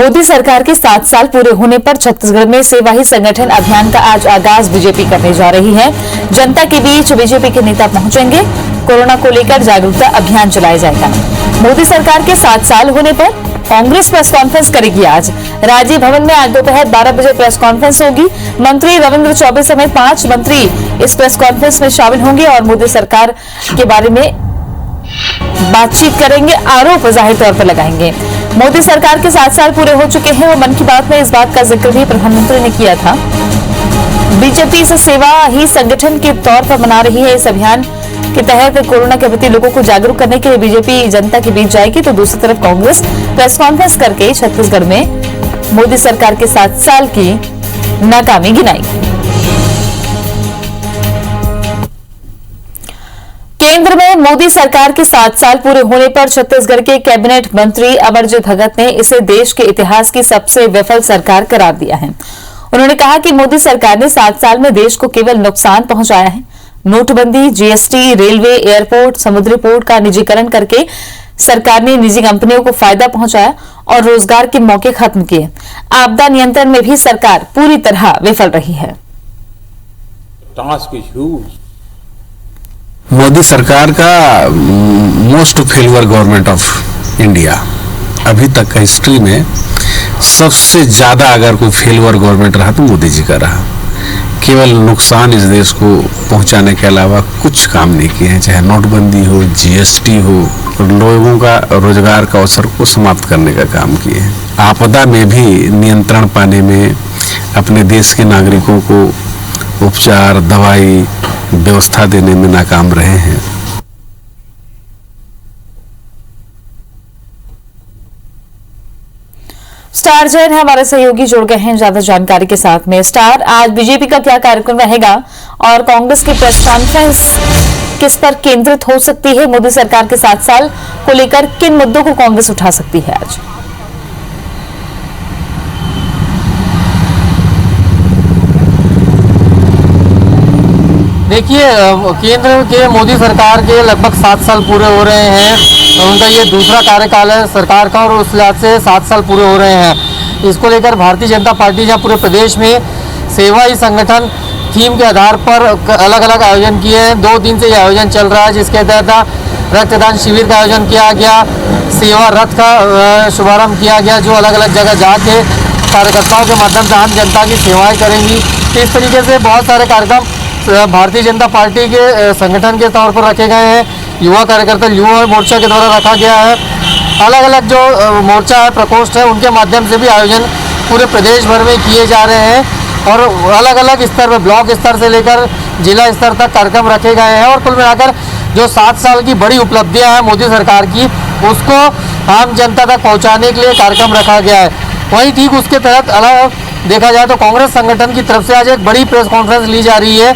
मोदी सरकार के 7 साल पूरे होने पर छत्तीसगढ़ में सेवा ही संगठन अभियान का आज आगाज बीजेपी करने जा रही है। जनता के बीच बीजेपी के नेता पहुंचेंगे। कोरोना को लेकर जागरूकता अभियान चलाया जाएगा। मोदी सरकार के 7 साल होने पर कांग्रेस प्रेस कॉन्फ्रेंस करेगी। आज राजीव भवन में आज दोपहर 12 बजे प्रेस कॉन्फ्रेंस होगी। मंत्री रविंद्र चौबे समेत 5 मंत्री इस प्रेस कॉन्फ्रेंस में शामिल होंगे और मोदी सरकार के बारे में बातचीत करेंगे, आरोप जाहिर तौर पर लगाएंगे। मोदी सरकार के 7 साल पूरे हो चुके हैं और मन की बात में इस बात का जिक्र भी प्रधानमंत्री ने किया था। बीजेपी इसे सेवा ही संगठन के तौर पर मना रही है। इस अभियान के तहत कोरोना के प्रति लोगों को जागरूक करने के लिए बीजेपी जनता के बीच जाएगी, तो दूसरी तरफ कांग्रेस प्रेस कॉन्फ्रेंस करके छत्तीसगढ़ में मोदी सरकार के 7 साल की नाकामी गिनाएगी। केंद्र में मोदी सरकार के 7 साल पूरे होने पर छत्तीसगढ़ के कैबिनेट मंत्री अमरजीत भगत ने इसे देश के इतिहास की सबसे विफल सरकार करार दिया है। उन्होंने कहा कि मोदी सरकार ने 7 साल में देश को केवल नुकसान पहुंचाया है। नोटबंदी, जीएसटी, रेलवे, एयरपोर्ट, समुद्री पोर्ट का निजीकरण करके सरकार ने निजी कंपनियों को फायदा पहुंचाया और रोजगार के मौके खत्म किए। आपदा नियंत्रण में भी सरकार पूरी तरह विफल रही है। मोदी सरकार का most failure government of India अभी तक का हिस्ट्री में सबसे ज्यादा अगर कोई फेलियर गवर्नमेंट रहा तो मोदी जी का रहा। केवल नुकसान इस देश को पहुंचाने के अलावा कुछ काम नहीं किए हैं, चाहे नोटबंदी हो, जीएसटी हो, लोगों का रोजगार का अवसर को समाप्त करने का काम किए हैं। आपदा में भी नियंत्रण पाने में अपने देश के नागरिकों को उपचार, दवाई व्यवस्था देने में नाकाम रहे हैं। स्टार जैन हमारे सहयोगी जुड़ गए हैं ज्यादा जानकारी के साथ में। स्टार, आज बीजेपी का क्या कार्यक्रम रहेगा और कांग्रेस की प्रेस कॉन्फ्रेंस किस पर केंद्रित हो सकती है? मोदी सरकार के 7 साल को लेकर किन मुद्दों को कांग्रेस उठा सकती है आज? देखिए, केंद्र के मोदी सरकार के लगभग 7 साल पूरे हो रहे हैं। उनका ये दूसरा कार्यकाल है सरकार का और उस लिहाज से 7 साल पूरे हो रहे हैं। इसको लेकर भारतीय जनता पार्टी जहाँ पूरे प्रदेश में सेवा ही संगठन थीम के आधार पर अलग अलग आयोजन किए हैं। 2 दिन से ये आयोजन चल रहा है, जिसके तहत रक्तदान शिविर का आयोजन किया गया, सेवा रथ का शुभारंभ किया गया, जो अलग अलग जगह जाके कार्यकर्ताओं के माध्यम से आम जनता की सेवाएँ करेंगी। इस तरीके से बहुत सारे कार्यक्रम भारतीय जनता पार्टी के संगठन के तौर पर रखे गए हैं। युवा कार्यकर्ता युवा मोर्चा के द्वारा रखा गया है। अलग अलग जो मोर्चा है, प्रकोष्ठ है, उनके माध्यम से भी आयोजन पूरे प्रदेश भर में किए जा रहे हैं और अलग अलग स्तर पर ब्लॉक स्तर से लेकर जिला स्तर तक कार्यक्रम रखे गए हैं। और कुल मिलाकर जो 7 साल की बड़ी उपलब्धियां हैं मोदी सरकार की, उसको आम जनता तक पहुँचाने के लिए कार्यक्रम रखा गया है। वहीं ठीक उसके तहत अलग देखा जाए तो कांग्रेस संगठन की तरफ से आज एक बड़ी प्रेस कॉन्फ्रेंस ली जा रही है,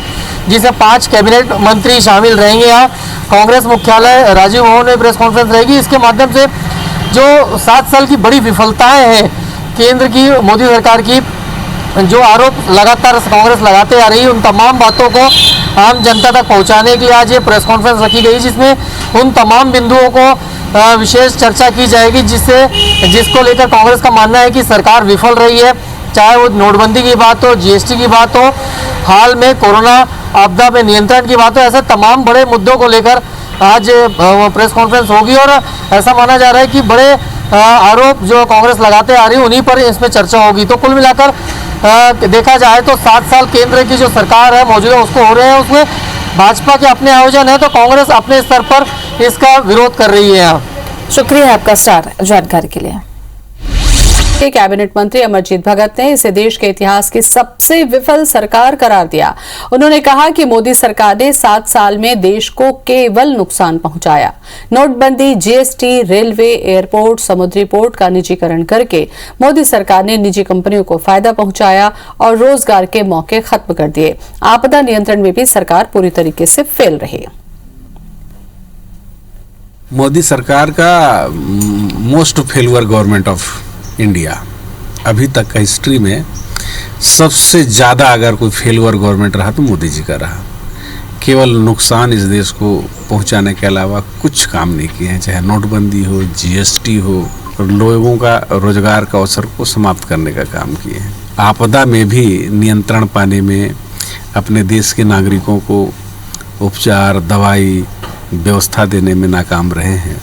जिसे 5 कैबिनेट मंत्री शामिल रहेंगे। यहाँ कांग्रेस मुख्यालय राजीव भवन में प्रेस कॉन्फ्रेंस रहेगी। इसके माध्यम से जो 7 साल की बड़ी विफलताएं हैं केंद्र की, मोदी सरकार की, जो आरोप लगातार कांग्रेस लगाते आ रही है, उन तमाम बातों को आम जनता तक पहुँचाने के लिए आज ये प्रेस कॉन्फ्रेंस रखी गई, जिसमें उन तमाम बिंदुओं को विशेष चर्चा की जाएगी, जिसको लेकर कांग्रेस का मानना है कि सरकार विफल रही है। चाहे वो नोटबंदी की बात हो, जीएसटी की बात हो, हाल में कोरोना आपदा में नियंत्रण की बात हो, ऐसे तमाम बड़े मुद्दों को लेकर आज प्रेस कॉन्फ्रेंस होगी। और ऐसा माना जा रहा है कि बड़े आरोप जो कांग्रेस लगाते आ रही है, उन्हीं पर इसमें चर्चा होगी। तो कुल मिलाकर देखा जाए तो 7 साल केंद्र की जो सरकार है मौजूदा उसको हो रहे हैं, उसमें भाजपा के अपने आयोजन है तो कांग्रेस अपने स्तर पर इसका विरोध कर रही है। शुक्रिया आपका स्टार जानकारी के लिए। कैबिनेट मंत्री अमरजीत भगत ने इसे देश के इतिहास की सबसे विफल सरकार करार दिया। उन्होंने कहा कि मोदी सरकार ने 7 साल में देश को केवल नुकसान पहुंचाया। नोटबंदी, जीएसटी, रेलवे, एयरपोर्ट, समुद्री पोर्ट का निजीकरण करके मोदी सरकार ने निजी कंपनियों को फायदा पहुंचाया और रोजगार के मौके खत्म कर दिए। आपदा नियंत्रण में भी सरकार पूरी तरीके से फेल रही। मोदी सरकार का most failure government of India अभी तक का हिस्ट्री में सबसे ज्यादा अगर कोई फेलियर गवर्नमेंट रहा तो मोदी जी का रहा। केवल नुकसान इस देश को पहुंचाने के अलावा कुछ काम नहीं किए हैं, चाहे नोटबंदी हो, जीएसटी हो, लोगों का रोजगार का अवसर को समाप्त करने का काम किए हैं। आपदा में भी नियंत्रण पाने में अपने देश के नागरिकों को उपचार, दवाई, व्यवस्था देने में नाकाम रहे हैं।